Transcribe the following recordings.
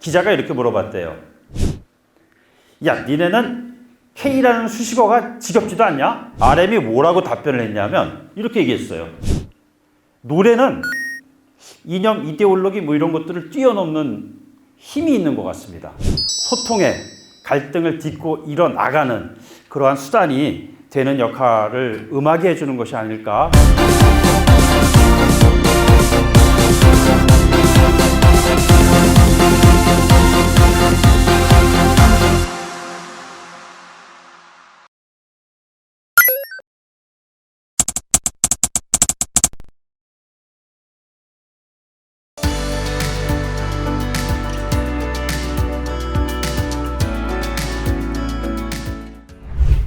기자가 이렇게 물어봤대요. 야, 니네는 K라는 수식어가 지겹지도 않냐? RM이 뭐라고 답변을 했냐면 이렇게 얘기했어요. 노래는 이념, 이데올로기 뭐 이런 것들을 뛰어넘는 힘이 있는 것 같습니다. 소통에 갈등을 딛고 일어나가는 그러한 수단이 되는 역할을 음악이 해주는 것이 아닐까.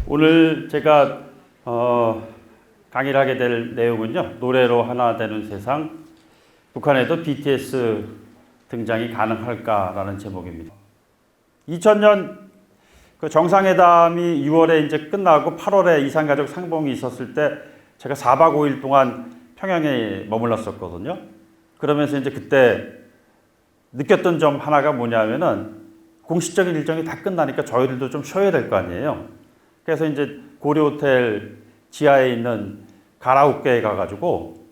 오늘 제가 강의를 하게 될 내용은요, 노래로 하나 되는 세상, 북한에도 BTS 등장이 가능할까라는 제목입니다. 2000년 그 정상회담이 6월에 이제 끝나고 8월에 이산가족 상봉이 있었을 때 제가 4박 5일 동안 평양에 머물렀었거든요. 그러면서 이제 그때 느꼈던 점 하나가 뭐냐면은 공식적인 일정이 다 끝나니까 저희들도 좀 쉬어야 될 거 아니에요. 그래서 이제 고려 호텔 지하에 있는 가라오케에 가가지고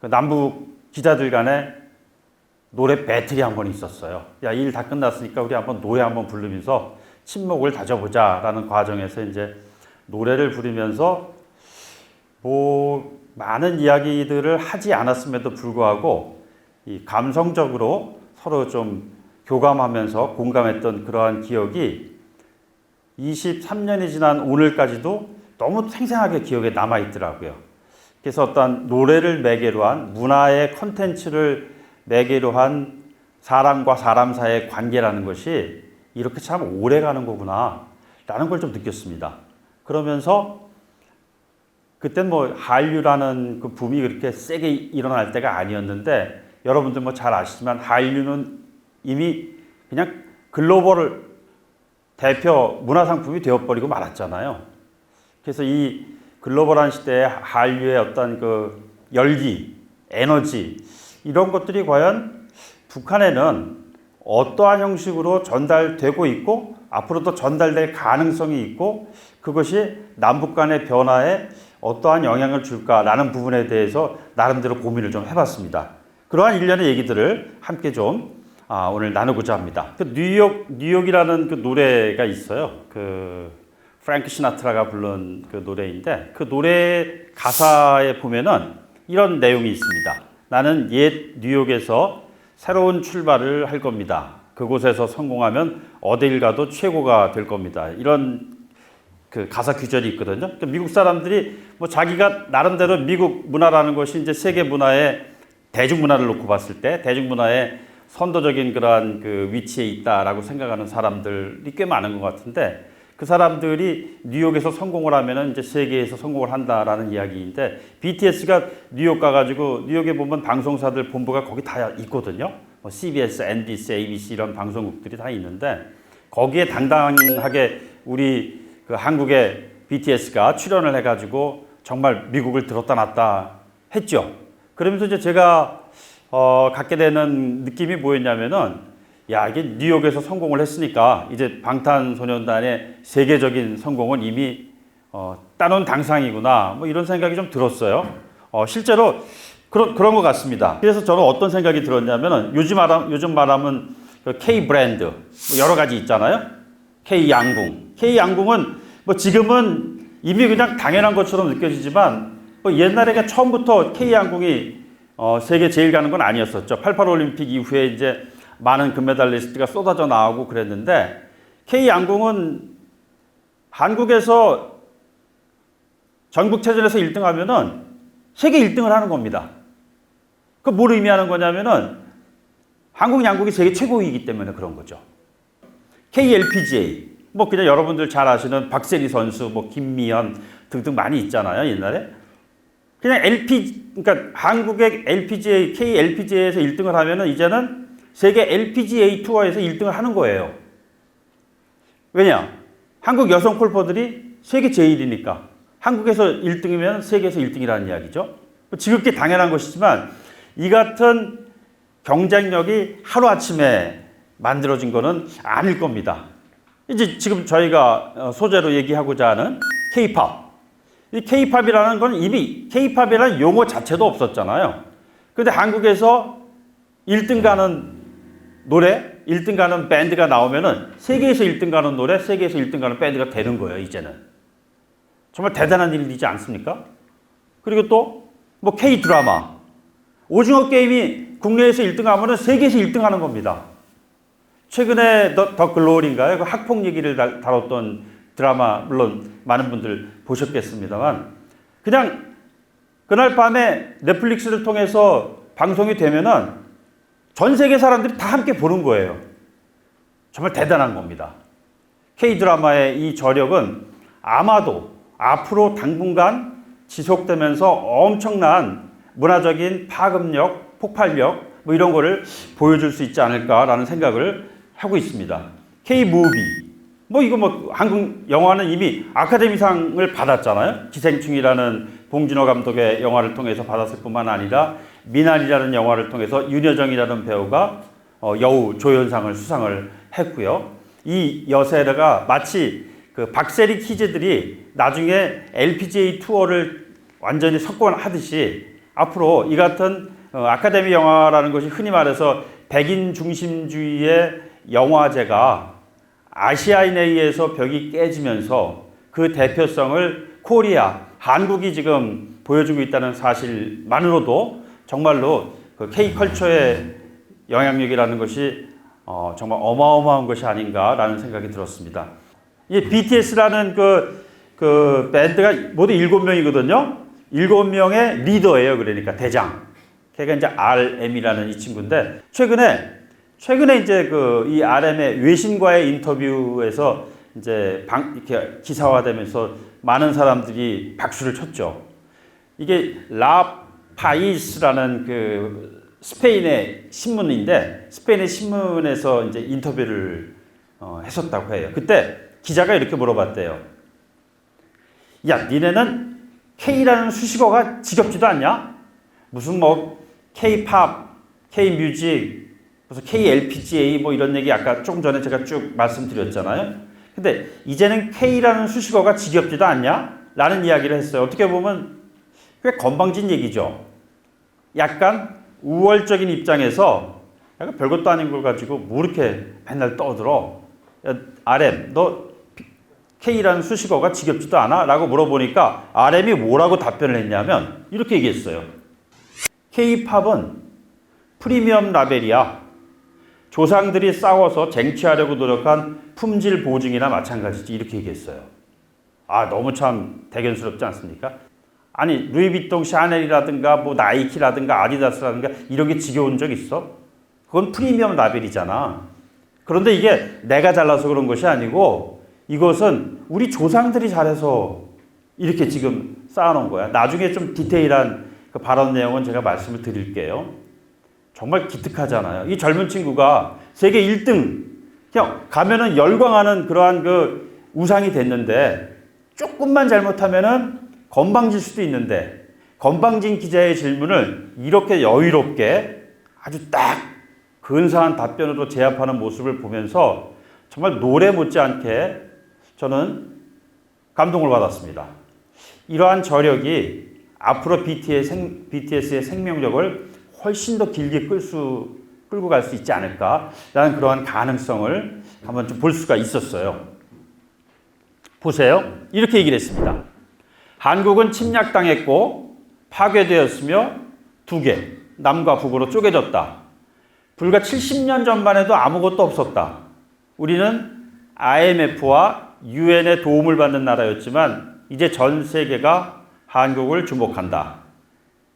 그 남북 기자들 간에 노래 배틀이 한 번 있었어요. 야, 일 다 끝났으니까 우리 한번 노래 한번 부르면서 친목을 다져보자라는 과정에서 이제 노래를 부르면서 뭐 많은 이야기들을 하지 않았음에도 불구하고 이 감성적으로 서로 좀 교감하면서 공감했던 그러한 기억이 23년이 지난 오늘까지도 너무 생생하게 기억에 남아있더라고요. 그래서 어떤 노래를 매개로 한 문화의 콘텐츠를 매개로 한 사람과 사람 사이의 관계라는 것이 이렇게 참 오래 가는 거구나 라는 걸 좀 느꼈습니다. 그러면서 그땐 뭐 한류라는 그 붐이 그렇게 세게 일어날 때가 아니었는데 여러분들 뭐 잘 아시지만 한류는 이미 그냥 글로벌 대표 문화상품이 되어버리고 말았잖아요. 그래서 이 글로벌한 시대의 한류의 어떤 그 열기, 에너지 이런 것들이 과연 북한에는 어떠한 형식으로 전달되고 있고 앞으로도 전달될 가능성이 있고 그것이 남북 간의 변화에 어떠한 영향을 줄까라는 부분에 대해서 나름대로 고민을 좀 해봤습니다. 그러한 일련의 얘기들을 함께 좀 오늘 나누고자 합니다. 그 뉴욕이라는 그 노래가 있어요. 그 프랭크 시나트라가 부른 그 노래인데 그 노래 가사에 보면은 이런 내용이 있습니다. 나는 옛 뉴욕에서 새로운 출발을 할 겁니다. 그곳에서 성공하면 어딜 가도 최고가 될 겁니다. 이런 그 가사 구절이 있거든요. 그러니까 미국 사람들이 뭐 자기가 나름대로 미국 문화라는 것이 이제 세계 문화의 대중문화를 놓고 봤을 때 대중문화의 선도적인 그러한 그 위치에 있다라고 생각하는 사람들이 꽤 많은 것 같은데 그 사람들이 뉴욕에서 성공을 하면은 이제 세계에서 성공을 한다라는 이야기인데 BTS가 뉴욕 가가지고 뉴욕에 보면 방송사들 본부가 거기 다 있거든요. 뭐 CBS, NBC, ABC 이런 방송국들이 다 있는데 거기에 당당하게 우리 그 한국의 BTS가 출연을 해가지고 정말 미국을 들었다 놨다 했죠. 그러면서 이제 제가 갖게 되는 느낌이 뭐였냐면은 야, 이게 뉴욕에서 성공을 했으니까 이제 방탄소년단의 세계적인 성공은 이미 따놓은 당상이구나 뭐 이런 생각이 좀 들었어요. 실제로 그런 것 같습니다. 그래서 저는 어떤 생각이 들었냐면은 요즘 말하면 그 K 브랜드 뭐 여러 가지 있잖아요. K 양궁은 뭐 지금은 이미 그냥 당연한 것처럼 느껴지지만 뭐 옛날에 처음부터 K 양궁이 세계 제일 가는 건 아니었었죠. 88 올림픽 이후에 이제 많은 금메달리스트가 쏟아져 나오고 그랬는데 K 양궁은 한국에서 전국체전에서 1등 하면은 세계 1등을 하는 겁니다. 그 뭘 의미하는 거냐면은 한국 양궁이 세계 최고이기 때문에 그런 거죠. KLPGA 뭐 그냥 여러분들 잘 아시는 박세리 선수, 뭐 김미연 등등 많이 있잖아요, 옛날에. 그냥 그러니까 한국의 LPGA, KLPGA에서 1등을 하면은 이제는 세계 LPGA 투어에서 1등을 하는 거예요. 왜냐? 한국 여성 골퍼들이 세계 제1이니까. 한국에서 1등이면 세계에서 1등이라는 이야기죠. 지극히 당연한 것이지만 이 같은 경쟁력이 하루아침에 만들어진 거는 아닐 겁니다. 이제 지금 저희가 소재로 얘기하고자 하는 K-팝. 이 K-팝이라는 건 이미 K-팝이라는 용어 자체도 없었잖아요. 근데 한국에서 1등 가는 노래, 1등 가는 밴드가 나오면은 세계에서 1등 가는 노래, 세계에서 1등 가는 밴드가 되는 거예요, 이제는. 정말 대단한 일이지 않습니까? 그리고 또 뭐 K-드라마. 오징어 게임이 국내에서 1등 하면은 세계에서 1등 하는 겁니다. 최근에 더 글로리인가요? 그 학폭 얘기를 다뤘던 드라마, 물론 많은 분들 보셨겠습니다만, 그냥 그날 밤에 넷플릭스를 통해서 방송이 되면은 전 세계 사람들이 다 함께 보는 거예요. 정말 대단한 겁니다. K-드라마의 이 저력은 아마도 앞으로 당분간 지속되면서 엄청난 문화적인 파급력, 폭발력 뭐 이런 거를 보여줄 수 있지 않을까라는 생각을 하고 있습니다. K-무비 뭐 이거 뭐 한국 영화는 이미 아카데미상을 받았잖아요. 기생충이라는 봉준호 감독의 영화를 통해서 받았을 뿐만 아니라 미나리라는 영화를 통해서 윤여정이라는 배우가 여우 조연상을 수상을 했고요. 이 여세가 마치 그 박세리 키즈들이 나중에 LPGA 투어를 완전히 석권하듯이 앞으로 이 같은 아카데미 영화라는 것이 흔히 말해서 백인 중심주의의 영화제가 아시아인에 의해서 벽이 깨지면서 그 대표성을 코리아, 한국이 지금 보여주고 있다는 사실만으로도 정말로 그 K컬처의 영향력이라는 것이 정말 어마어마한 것이 아닌가라는 생각이 들었습니다. 이 BTS라는 그 밴드가 모두 7명이거든요. 7명의 리더예요. 그러니까 대장. 걔가 이제 RM이라는 이 친구인데 최근에 이제 이 RM의 외신과의 인터뷰에서 이제 이렇게 기사화되면서 많은 사람들이 박수를 쳤죠. 이게 라파이스라는 그 스페인의 신문인데 스페인의 신문에서 이제 인터뷰를 했었다고 해요. 그때 기자가 이렇게 물어봤대요. 야, 니네는 K라는 수식어가 지겹지도 않냐? 무슨 뭐 K-팝, K-뮤직, 무슨 KLPGA 뭐 이런 얘기 아까 조금 전에 제가 쭉 말씀드렸잖아요. 근데 이제는 K라는 수식어가 지겹지도 않냐? 라는 이야기를 했어요. 어떻게 보면 꽤 건방진 얘기죠. 약간 우월적인 입장에서 약간 별것도 아닌 걸 가지고 뭐 이렇게 맨날 떠들어. 야, RM, 너 K라는 수식어가 지겹지도 않아? 라고 물어보니까 RM이 뭐라고 답변을 했냐면 이렇게 얘기했어요. K-팝은 프리미엄 라벨이야. 조상들이 싸워서 쟁취하려고 노력한 품질 보증이나 마찬가지지. 이렇게 얘기했어요. 아, 너무 참 대견스럽지 않습니까? 아니, 루이비통, 샤넬이라든가 뭐 나이키라든가 아디다스라든가 이런 게 지겨운 적 있어? 그건 프리미엄 라벨이잖아. 그런데 이게 내가 잘나서 그런 것이 아니고 이것은 우리 조상들이 잘해서 이렇게 지금 쌓아놓은 거야. 나중에 좀 디테일한 그 발언 내용은 제가 말씀을 드릴게요. 정말 기특하잖아요. 이 젊은 친구가 세계 1등 그냥 가면은 열광하는 그러한 그 우상이 됐는데 조금만 잘못하면은 건방질 수도 있는데 건방진 기자의 질문을 이렇게 여유롭게 아주 딱 근사한 답변으로 제압하는 모습을 보면서 정말 노래 못지않게 저는 감동을 받았습니다. 이러한 저력이 앞으로 BTS의 생명력을 훨씬 더 길게 끌고 갈 수 있지 않을까라는 그러한 가능성을 한번 좀 볼 수가 있었어요. 보세요. 이렇게 얘기를 했습니다. 한국은 침략당했고 파괴되었으며 두 개, 남과 북으로 쪼개졌다. 불과 70년 전만 해도 아무것도 없었다. 우리는 IMF와 UN의 도움을 받는 나라였지만 이제 전 세계가 한국을 주목한다.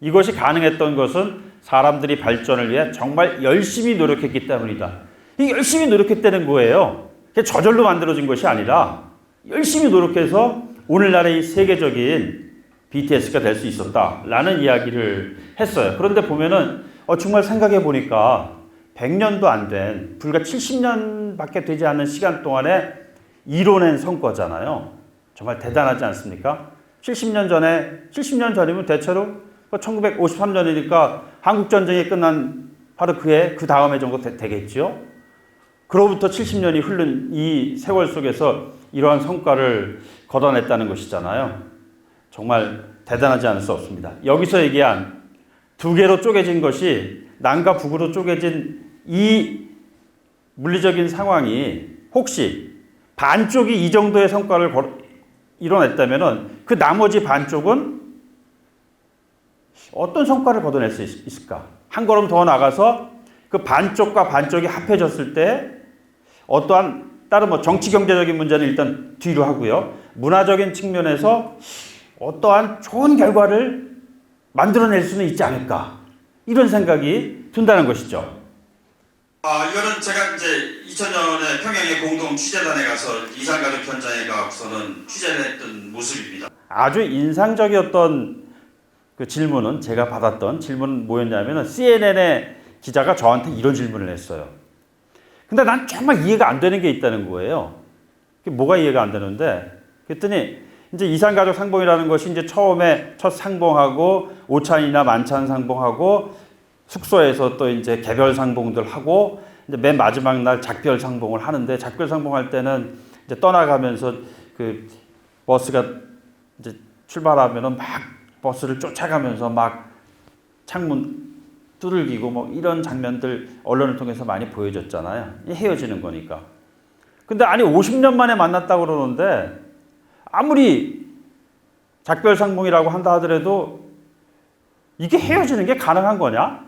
이것이 가능했던 것은 사람들이 발전을 위해 정말 열심히 노력했기 때문이다. 이 열심히 노력했다는 거예요. 저절로 만들어진 것이 아니라 열심히 노력해서 오늘날의 이 세계적인 BTS가 될 수 있었다라는 이야기를 했어요. 그런데 보면은 정말 생각해 보니까 100년도 안 된 불과 70년밖에 되지 않는 시간 동안에 이뤄낸 성과잖아요. 정말 대단하지 않습니까? 70년 전이면 대체로 1953년이니까 한국전쟁이 끝난 바로 그 다음에 정도 되겠죠. 그로부터 70년이 흐른 이 세월 속에서 이러한 성과를 거둬냈다는 것이잖아요. 정말 대단하지 않을 수 없습니다. 여기서 얘기한 두 개로 쪼개진 것이 남과 북으로 쪼개진 이 물리적인 상황이 혹시 반쪽이 이 정도의 성과를 이뤄냈다면 그 나머지 반쪽은 어떤 성과를 거둬낼 수 있을까? 한 걸음 더 나가서 그 반쪽과 반쪽이 합해졌을 때 어떠한 다른 뭐 정치 경제적인 문제는 일단 뒤로 하고요. 문화적인 측면에서 어떠한 좋은 결과를 만들어낼 수는 있지 않을까? 이런 생각이 든다는 것이죠. 이거는 제가 이제 2000년에 평양의 공동 취재단에 가서 이산가족 현장에 가서는 취재를 했던 모습입니다. 아주 인상적이었던 그 질문은 제가 받았던 질문은 뭐였냐면은 CNN의 기자가 저한테 이런 질문을 했어요. 근데 난 정말 이해가 안 되는 게 있다는 거예요. 그게 뭐가 이해가 안 되는데 그랬더니 이제 이산가족 상봉이라는 것이 이제 처음에 첫 상봉하고 오찬이나 만찬 상봉하고 숙소에서 또 이제 개별 상봉들 하고 이제 맨 마지막 날 작별 상봉을 하는데 작별 상봉할 때는 이제 떠나가면서 그 버스가 이제 출발하면은 막 버스를 쫓아가면서 막 창문 두들기고 뭐 이런 장면들 언론을 통해서 많이 보여줬잖아요. 헤어지는 거니까. 근데 아니 50년 만에 만났다고 그러는데 아무리 작별 상봉이라고 한다 하더라도 이게 헤어지는 게 가능한 거냐?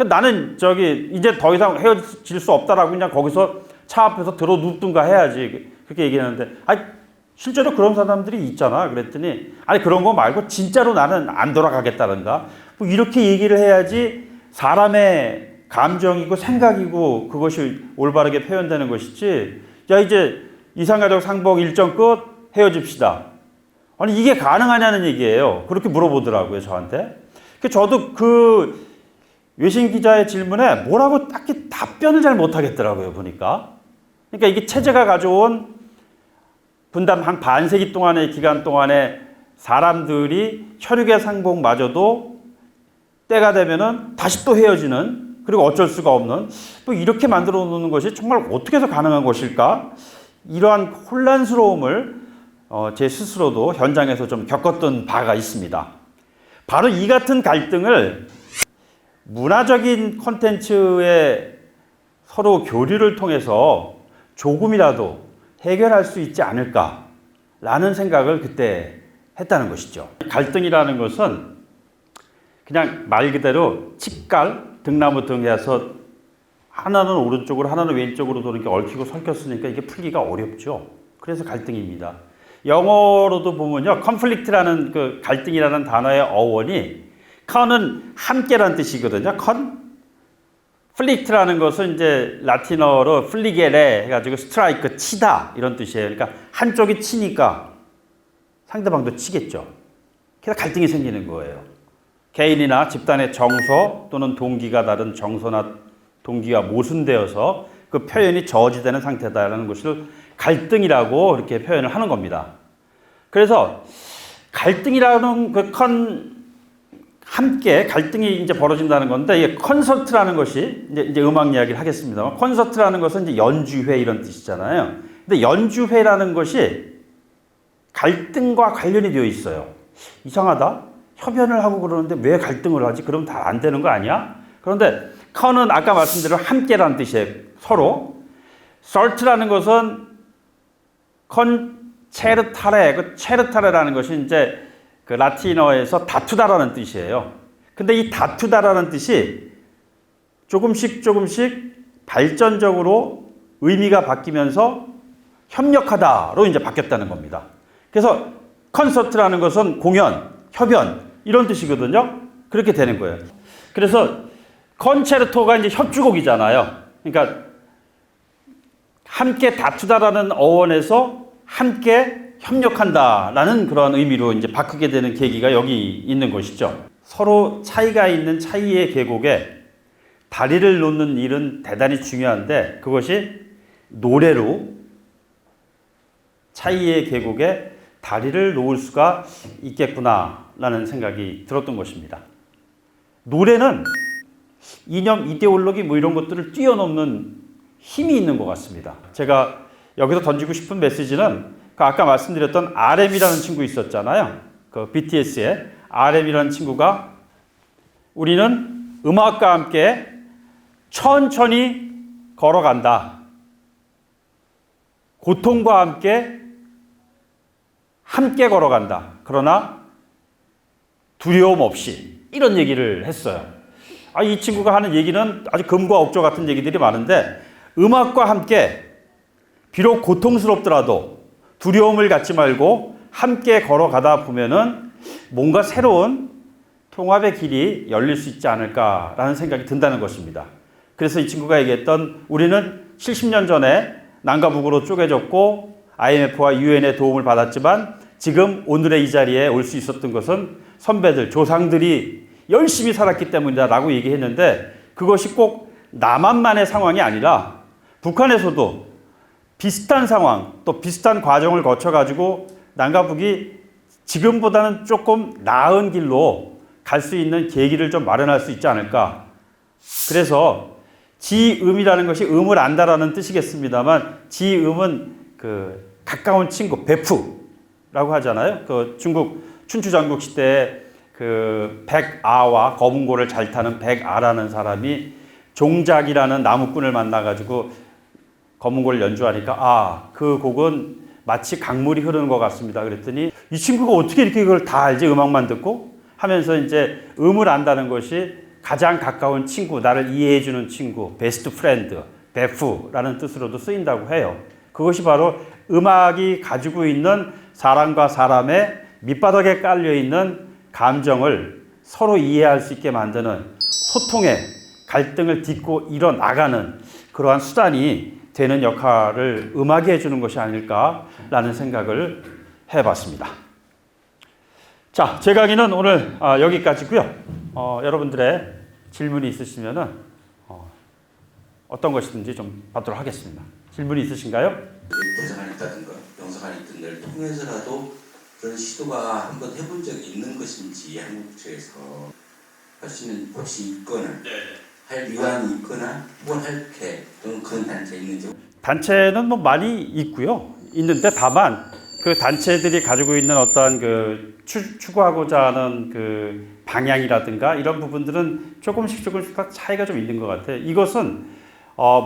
나는 저기 이제 더 이상 헤어질 수 없다라고 그냥 거기서 차 앞에서 들어 눕든가 해야지 그렇게 얘기하는데 아니 실제로 그런 사람들이 있잖아. 그랬더니 아니 그런 거 말고 진짜로 나는 안 돌아가겠다든가 뭐 이렇게 얘기를 해야지 사람의 감정이고 생각이고 그것이 올바르게 표현되는 것이지. 야 이제 이산가족 상봉 일정 끝 헤어집시다. 아니 이게 가능하냐는 얘기예요. 그렇게 물어보더라고요 저한테. 저도 그 외신 기자의 질문에 뭐라고 딱히 답변을 잘 못하겠더라고요 보니까. 그러니까 이게 체제가 가져온 분단 한 반세기 동안의 기간 동안에 사람들이 혈육의 상봉마저도 때가 되면은 다시 또 헤어지는 그리고 어쩔 수가 없는 또 이렇게 만들어 놓는 것이 정말 어떻게 해서 가능한 것일까? 이러한 혼란스러움을 제 스스로도 현장에서 좀 겪었던 바가 있습니다. 바로 이 같은 갈등을 문화적인 콘텐츠의 서로 교류를 통해서 조금이라도 해결할 수 있지 않을까라는 생각을 그때 했다는 것이죠. 갈등이라는 것은 그냥 말 그대로 칡갈, 등나무 등 해서 하나는 오른쪽으로 하나는 왼쪽으로 도는 게 얽히고 설켰으니까 이게 풀기가 어렵죠. 그래서 갈등입니다. 영어로도 보면요, conflict라는 그 갈등이라는 단어의 어원이 con은 함께라는 뜻이거든요. con. 플릭트라는 것은 이제 라틴어로 플리게레 해가지고 스트라이크 치다 이런 뜻이에요. 그러니까 한쪽이 치니까 상대방도 치겠죠. 그래서 갈등이 생기는 거예요. 개인이나 집단의 정서 또는 동기가 다른 정서나 동기가 모순되어서 그 표현이 저지되는 상태다라는 것을 갈등이라고 이렇게 표현을 하는 겁니다. 그래서 갈등이라는 그 함께 갈등이 이제 벌어진다는 건데 이게 콘서트라는 것이 이제 음악 이야기를 하겠습니다만 콘서트라는 것은 이제 연주회 이런 뜻이잖아요. 근데 연주회라는 것이 갈등과 관련이 되어 있어요. 이상하다. 협연을 하고 그러는데 왜 갈등을 하지? 그럼 다 안 되는 거 아니야? 그런데 컨은 아까 말씀드린 함께라는 뜻이에요. 서로. 설트라는 것은 컨체르타레, 그 체르타레라는 것이 이제 그 라틴어에서 다투다라는 뜻이에요. 근데 이 다투다라는 뜻이 조금씩 발전적으로 의미가 바뀌면서 협력하다로 이제 바뀌었다는 겁니다. 그래서 콘서트라는 것은 공연, 협연 이런 뜻이거든요. 그렇게 되는 거예요. 그래서 콘체르토가 이제 협주곡이잖아요. 그러니까 함께 다투다라는 어원에서 함께 협력한다라는 그런 의미로 이제 바꾸게 되는 계기가 여기 있는 것이죠. 서로 차이가 있는 차이의 계곡에 다리를 놓는 일은 대단히 중요한데 그것이 노래로 차이의 계곡에 다리를 놓을 수가 있겠구나라는 생각이 들었던 것입니다. 노래는 이념, 이데올로기 뭐 이런 것들을 뛰어넘는 힘이 있는 것 같습니다. 제가 여기서 던지고 싶은 메시지는 그 아까 말씀드렸던 RM이라는 친구 있었잖아요. 그 BTS의 RM이라는 친구가 우리는 음악과 함께 천천히 걸어간다. 고통과 함께 걸어간다. 그러나 두려움 없이 이런 얘기를 했어요. 이 친구가 하는 얘기는 아주 금과 억조 같은 얘기들이 많은데 음악과 함께 비록 고통스럽더라도 두려움을 갖지 말고 함께 걸어가다 보면은 뭔가 새로운 통합의 길이 열릴 수 있지 않을까라는 생각이 든다는 것입니다. 그래서 이 친구가 얘기했던 우리는 70년 전에 남과 북으로 쪼개졌고 IMF와 UN의 도움을 받았지만 지금 오늘의 이 자리에 올 수 있었던 것은 선배들, 조상들이 열심히 살았기 때문이다라고 얘기했는데 그것이 꼭 남한만의 상황이 아니라 북한에서도 비슷한 상황 또 비슷한 과정을 거쳐가지고 남과 북이 지금보다는 조금 나은 길로 갈 수 있는 계기를 좀 마련할 수 있지 않을까. 그래서 지음이라는 것이 음을 안다라는 뜻이겠습니다만 지음은 그 가까운 친구, 베프라고 하잖아요. 그 중국 춘추전국 시대에 그 백아와 검은고를 잘 타는 백아라는 사람이 종작이라는 나무꾼을 만나가지고 검은고를 연주하니까 그 곡은 마치 강물이 흐르는 것 같습니다. 그랬더니 이 친구가 어떻게 이렇게 그걸 다 알지? 음악만 듣고 하면서 이제 음을 안다는 것이 가장 가까운 친구, 나를 이해해주는 친구, 베스트 프렌드, 베프라는 뜻으로도 쓰인다고 해요. 그것이 바로 음악이 가지고 있는 사람과 사람의 밑바닥에 깔려있는 감정을 서로 이해할 수 있게 만드는 소통의 갈등을 딛고 일어나가는 그러한 수단이 되는 역할을 음악이 해주는 것이 아닐까라는 생각을 해봤습니다. 자, 제 강의는 오늘 여기까지고요. 여러분들의 질문이 있으시면은 어떤 것이든지 좀 받도록 하겠습니다. 질문이 있으신가요? 도서관이 있다든가 영사관이 있던 데를 통해서라도 그런 시도가 한번 해본 적이 있는 것인지 한국 측에서 할 수 있는 곳이 있거나 할 위안이 있거나 혹은 할게 또는 그런 단체 있는지. 단체는 뭐 많이 있고요. 있는데 다만 그 단체들이 가지고 있는 어떠한 그 추구하고자 하는 그 방향이라든가 이런 부분들은 조금씩 차이가 좀 있는 것 같아요. 이것은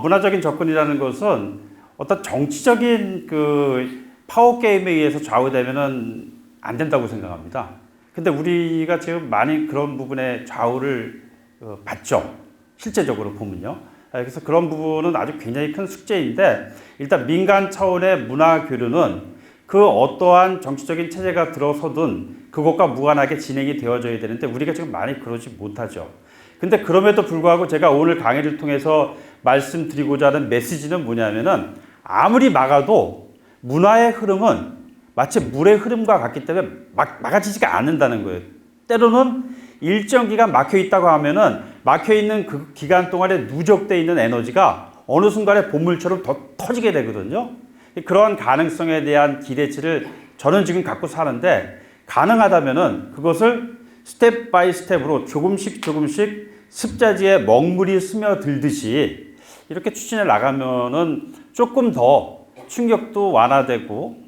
문화적인 접근이라는 것은 어떤 정치적인 그 파워 게임에 의해서 좌우되면은 안 된다고 생각합니다. 근데 우리가 지금 많이 그런 부분에 좌우를 받죠. 실제적으로 보면요. 그래서 그런 부분은 아주 굉장히 큰 숙제인데 일단 민간 차원의 문화 교류는 그 어떠한 정치적인 체제가 들어서든 그것과 무관하게 진행이 되어져야 되는데 우리가 지금 많이 그러지 못하죠. 근데 그럼에도 불구하고 제가 오늘 강의를 통해서 말씀드리고자 하는 메시지는 뭐냐면은 아무리 막아도 문화의 흐름은 마치 물의 흐름과 같기 때문에 막아지지가 않는다는 거예요. 때로는 일정 기간 막혀 있다고 하면은 막혀 있는 그 기간 동안에 누적되어 있는 에너지가 어느 순간에 본물처럼 더 터지게 되거든요. 그런 가능성에 대한 기대치를 저는 지금 갖고 사는데 가능하다면은 그것을 스텝 바이 스텝으로 조금씩 습자지에 먹물이 스며들듯이 이렇게 추진해 나가면은 조금 더 충격도 완화되고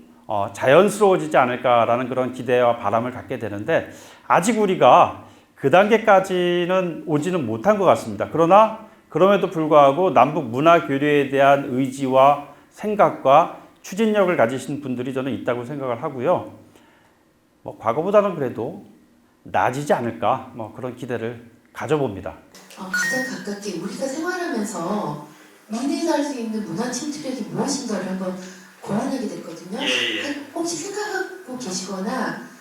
자연스러워지지 않을까라는 그런 기대와 바람을 갖게 되는데 아직 우리가 그 단계까지는 오지는 못한 것 같습니다. 그러나 그럼에도 불구하고 남북 문화 교류에 대한 의지와 생각과 추진력을 가지신 분들이 저는 있다고 생각을 하고요. 과거보다는 그래도 나아지지 않을까 그런 기대를 가져봅니다. 가장 가깝게 우리가 생활하면서 민의할 수 있는 문화 침투력이 무엇인가를 한번 고민하게 됐거든요. 혹시 생각하고 계시거나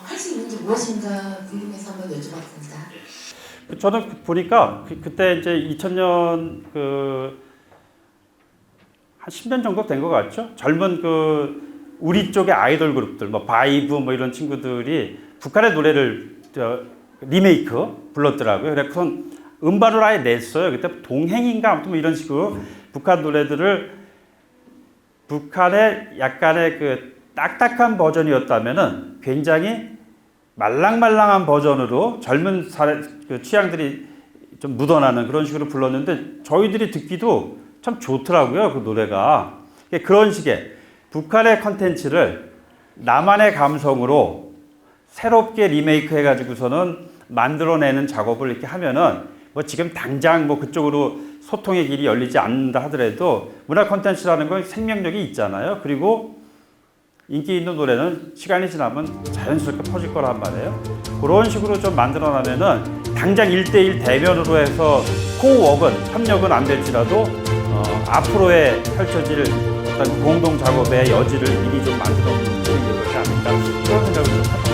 할 수 있는 게 무엇인가 궁금해서 한번 여쭤봤습니다. 저는 보니까 그때 이제 2000년 한 10년 정도 된 것 같죠? 젊은 우리 쪽의 아이돌 그룹들, 바이브 이런 친구들이 북한의 노래를 리메이크 불렀더라고요. 그래서 음반을 아예 냈어요. 그때 동행인가 아무튼 이런 식으로 북한 노래들을 북한의 약간의 딱딱한 버전이었다면은 굉장히 말랑말랑한 버전으로 젊은 취향들이 좀 묻어나는 그런 식으로 불렀는데 저희들이 듣기도 참 좋더라고요. 그 노래가. 그런 식의 북한의 컨텐츠를 나만의 감성으로 새롭게 리메이크 해가지고서는 만들어내는 작업을 이렇게 하면은 뭐 지금 당장 뭐 그쪽으로 소통의 길이 열리지 않는다 하더라도 문화 콘텐츠라는 건 생명력이 있잖아요. 그리고 인기 있는 노래는 시간이 지나면 자연스럽게 퍼질 거란 말이에요. 그런 식으로 좀 만들어내면은 당장 1대1 대면으로 해서 코웍은 협력은 안 될지라도 앞으로의 펼쳐질 어떤 공동 작업의 여지를 미리 좀 만들어 놓는 것이 아닐까 그런 생각을 좀